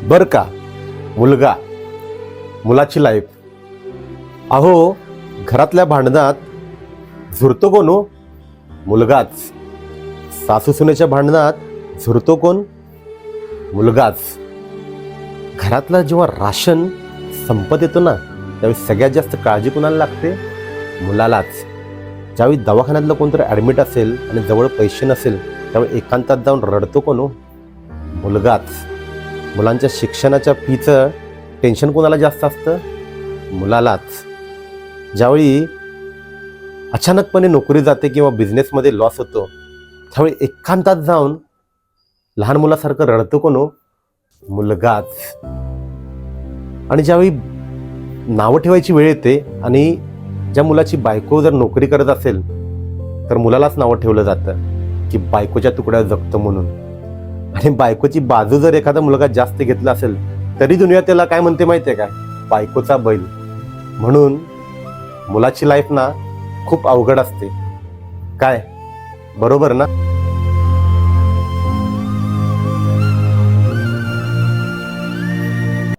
बर का. मुलगा, मुलाची लाईफ. अहो, घरातल्या भांडणात झुरतो कोण हो? मुलगाच. सासू सुनेच्या भांडणात झुरतो कोण? मुलगाच. घरातलं जेव्हा राशन संपत येतो ना, त्यावेळी सगळ्यात जास्त काळजी कुणाला लागते? मुलालाच. ज्यावेळी दवाखान्यातलं कोणतरी ॲडमिट असेल आणि जवळ पैसे नसेल, त्यावेळी एकांतात जाऊन रडतो कोण हो? मुलगाच. मुलांच्या शिक्षणाच्या फीचं टेन्शन कोणाला जास्त असतं? मुलालाच. ज्यावेळी अचानकपणे नोकरी जाते किंवा बिझनेसमध्ये लॉस होतो, त्यावेळी एकांतात जाऊन लहान मुलासारखं रडतो कोण हो? मुलगाच. आणि ज्यावेळी नावं ठेवायची वेळ येते आणि ज्या मुलाची बायको जर नोकरी करत असेल, तर मुलालाच नावं ठेवलं जातं की बायकोच्या तुकड्या जगतो म्हणून. आणि बायकोची बाजू जर एखादा मुलगा जास्त घेतला असेल, तरी दुनिया त्याला काय म्हणते माहिती आहे का? बायकोचा बैल. म्हणून मुलाची लाईफ ना खूप अवघड असते. काय बरोबर ना?